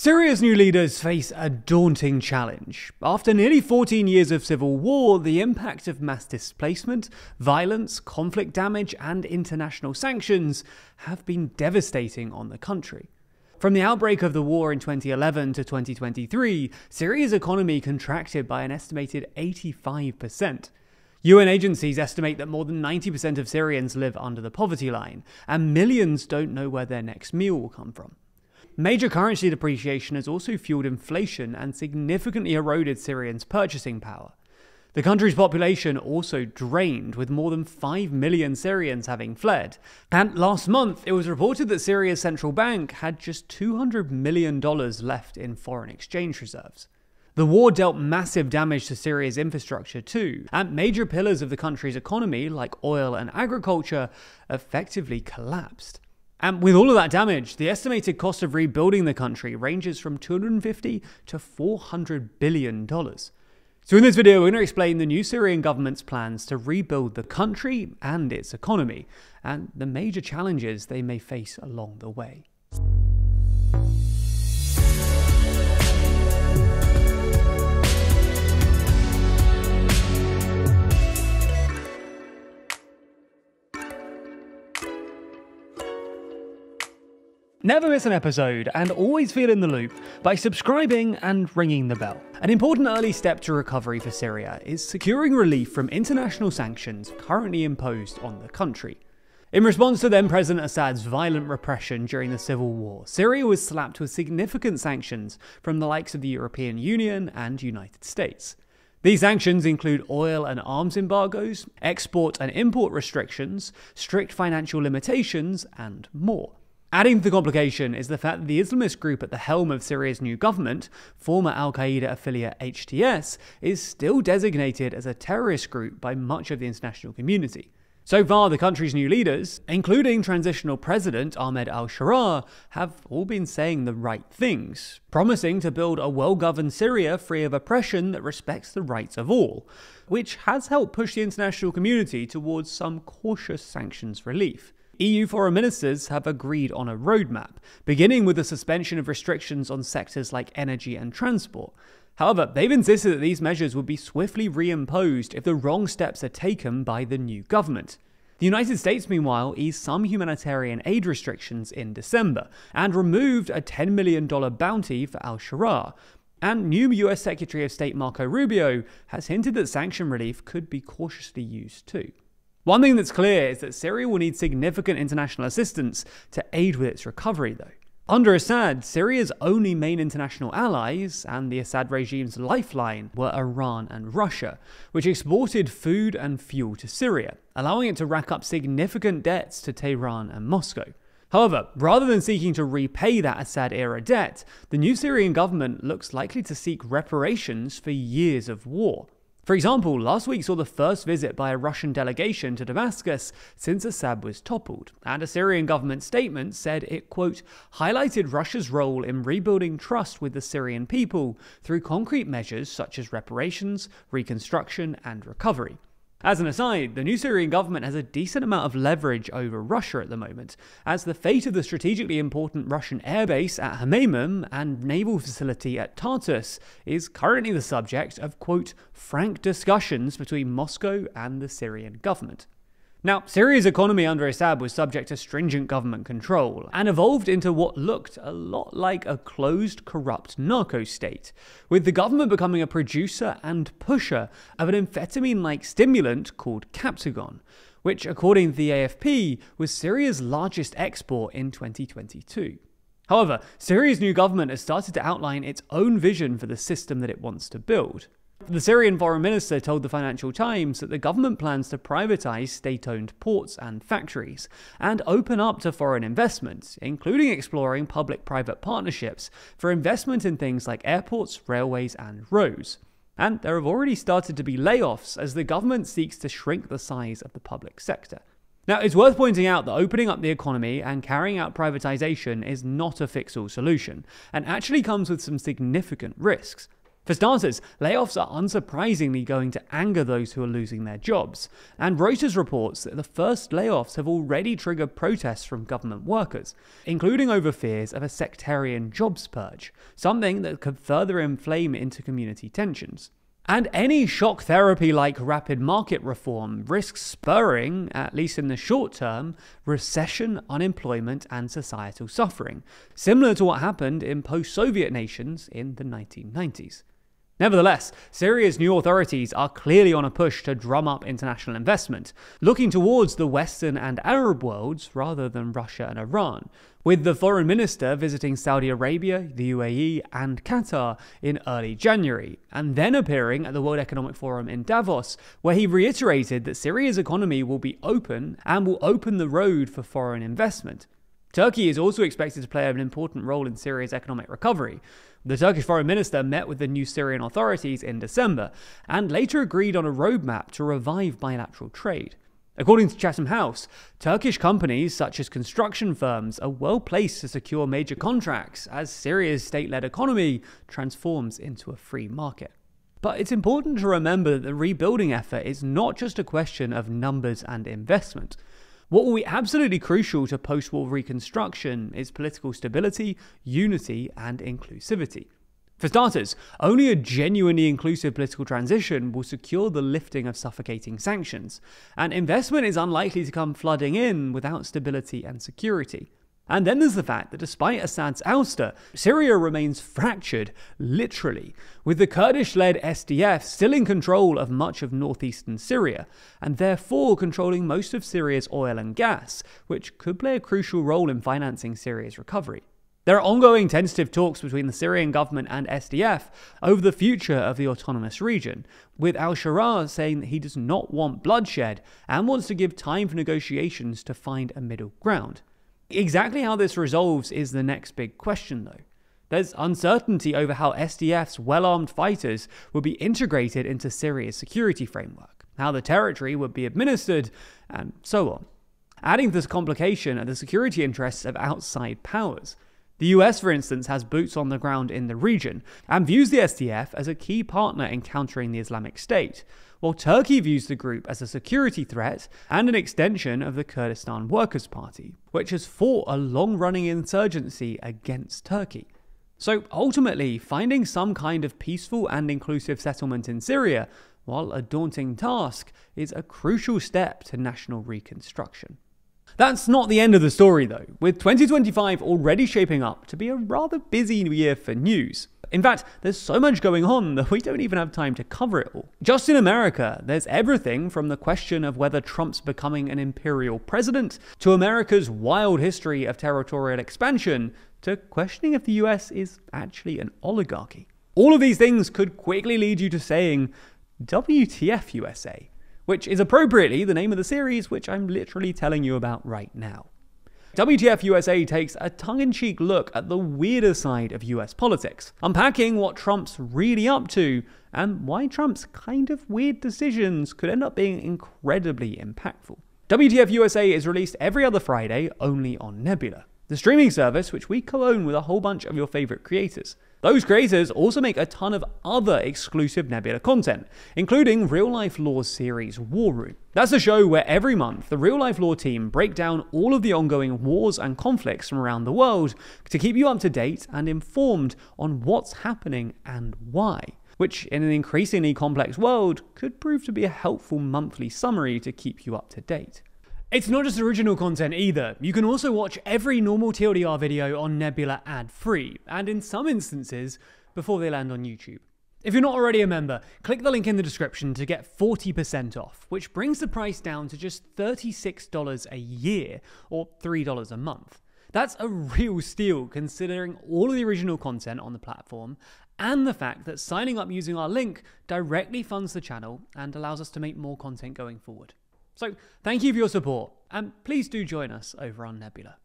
Syria's new leaders face a daunting challenge. After nearly 14 years of civil war, the impact of mass displacement, violence, conflict damage, and international sanctions have been devastating on the country. From the outbreak of the war in 2011 to 2023, Syria's economy contracted by an estimated 85%. UN agencies estimate that more than 90% of Syrians live under the poverty line, and millions don't know where their next meal will come from. Major currency depreciation has also fueled inflation and significantly eroded Syrians' purchasing power. The country's population also drained, with more than 5 million Syrians having fled. And last month, it was reported that Syria's central bank had just $200 million left in foreign exchange reserves. The war dealt massive damage to Syria's infrastructure too, and major pillars of the country's economy, like oil and agriculture, effectively collapsed. And with all of that damage, the estimated cost of rebuilding the country ranges from $250 to $400 billion. So in this video, we're going to explain the new Syrian government's plans to rebuild the country and its economy, and the major challenges they may face along the way. Never miss an episode and always feel in the loop by subscribing and ringing the bell. An important early step to recovery for Syria is securing relief from international sanctions currently imposed on the country. In response to then President Assad's violent repression during the civil war, Syria was slapped with significant sanctions from the likes of the European Union and United States. These sanctions include oil and arms embargoes, export and import restrictions, strict financial limitations, and more. Adding to the complication is the fact that the Islamist group at the helm of Syria's new government, former al-Qaeda affiliate HTS, is still designated as a terrorist group by much of the international community. So far, the country's new leaders, including transitional president Ahmed al-Sharaa, have all been saying the right things, promising to build a well-governed Syria free of oppression that respects the rights of all, which has helped push the international community towards some cautious sanctions relief. EU foreign ministers have agreed on a roadmap, beginning with the suspension of restrictions on sectors like energy and transport. However, they've insisted that these measures would be swiftly reimposed if the wrong steps are taken by the new government. The United States, meanwhile, eased some humanitarian aid restrictions in December and removed a $10 million bounty for al-Sharaa. And new US Secretary of State Marco Rubio has hinted that sanction relief could be cautiously used too. One thing that's clear is that Syria will need significant international assistance to aid with its recovery, though. Under Assad, Syria's only main international allies, and the Assad regime's lifeline, were Iran and Russia, which exported food and fuel to Syria, allowing it to rack up significant debts to Tehran and Moscow. However, rather than seeking to repay that Assad-era debt, the new Syrian government looks likely to seek reparations for years of war. For example, last week saw the first visit by a Russian delegation to Damascus since Assad was toppled, and a Syrian government statement said it, quote, highlighted Russia's role in rebuilding trust with the Syrian people through concrete measures such as reparations, reconstruction, and recovery. As an aside, the new Syrian government has a decent amount of leverage over Russia at the moment, as the fate of the strategically important Russian airbase at Hmeimim and naval facility at Tartus is currently the subject of, quote, frank discussions between Moscow and the Syrian government. Now, Syria's economy under Assad was subject to stringent government control and evolved into what looked a lot like a closed, corrupt narco-state, with the government becoming a producer and pusher of an amphetamine-like stimulant called Captagon, which, according to the AFP, was Syria's largest export in 2022. However, Syria's new government has started to outline its own vision for the system that it wants to build. The Syrian foreign minister told the Financial Times that the government plans to privatize state-owned ports and factories and open up to foreign investment, including exploring public-private partnerships for investment in things like airports, railways, and roads. And there have already started to be layoffs as the government seeks to shrink the size of the public sector. Now, it's worth pointing out that opening up the economy and carrying out privatization is not a fix-all solution, and actually comes with some significant risks. For starters, layoffs are unsurprisingly going to anger those who are losing their jobs, and Reuters reports that the first layoffs have already triggered protests from government workers, including over fears of a sectarian jobs purge, something that could further inflame inter-community tensions. And any shock therapy like rapid market reform risks spurring, at least in the short term, recession, unemployment, and societal suffering, similar to what happened in post-Soviet nations in the 1990s. Nevertheless, Syria's new authorities are clearly on a push to drum up international investment, looking towards the Western and Arab worlds rather than Russia and Iran, with the foreign minister visiting Saudi Arabia, the UAE, and Qatar in early January, and then appearing at the World Economic Forum in Davos, where he reiterated that Syria's economy will be open and will open the road for foreign investment. Turkey is also expected to play an important role in Syria's economic recovery. The Turkish foreign minister met with the new Syrian authorities in December and later agreed on a roadmap to revive bilateral trade. According to Chatham House, Turkish companies such as construction firms are well placed to secure major contracts as Syria's state-led economy transforms into a free market. But it's important to remember that the rebuilding effort is not just a question of numbers and investment. What will be absolutely crucial to post-war reconstruction is political stability, unity, and inclusivity. For starters, only a genuinely inclusive political transition will secure the lifting of suffocating sanctions, and investment is unlikely to come flooding in without stability and security. And then there's the fact that despite Assad's ouster, Syria remains fractured, literally, with the Kurdish-led SDF still in control of much of northeastern Syria, and therefore controlling most of Syria's oil and gas, which could play a crucial role in financing Syria's recovery. There are ongoing tentative talks between the Syrian government and SDF over the future of the autonomous region, with al-Sharaa saying that he does not want bloodshed and wants to give time for negotiations to find a middle ground. Exactly how this resolves is the next big question, though. There's uncertainty over how SDF's well-armed fighters will be integrated into Syria's security framework, how the territory would be administered, and so on. Adding to this complication are the security interests of outside powers. The US, for instance, has boots on the ground in the region and views the SDF as a key partner in countering the Islamic State, while Turkey views the group as a security threat and an extension of the Kurdistan Workers' Party, which has fought a long-running insurgency against Turkey. So ultimately, finding some kind of peaceful and inclusive settlement in Syria, while a daunting task, is a crucial step to national reconstruction. That's not the end of the story though, with 2025 already shaping up to be a rather busy year for news. In fact, there's so much going on that we don't even have time to cover it all. Just in America, there's everything from the question of whether Trump's becoming an imperial president, to America's wild history of territorial expansion, to questioning if the US is actually an oligarchy. All of these things could quickly lead you to saying, WTF USA? Which is appropriately the name of the series, which I'm literally telling you about right now. WTF USA takes a tongue-in-cheek look at the weirder side of US politics, unpacking what Trump's really up to, and why Trump's kind of weird decisions could end up being incredibly impactful. WTF USA is released every other Friday only on Nebula, the streaming service which we co-own with a whole bunch of your favorite creators. Those creators also make a ton of other exclusive Nebula content, including Real Life Law's series War Room. That's a show where every month the Real Life Law team break down all of the ongoing wars and conflicts from around the world to keep you up to date and informed on what's happening and why, which in an increasingly complex world could prove to be a helpful monthly summary to keep you up to date. It's not just original content either. You can also watch every normal TLDR video on Nebula ad-free, and in some instances, before they land on YouTube. If you're not already a member, click the link in the description to get 40% off, which brings the price down to just $36 a year, or $3 a month. That's a real steal considering all of the original content on the platform, and the fact that signing up using our link directly funds the channel and allows us to make more content going forward. So thank you for your support, and please do join us over on Nebula.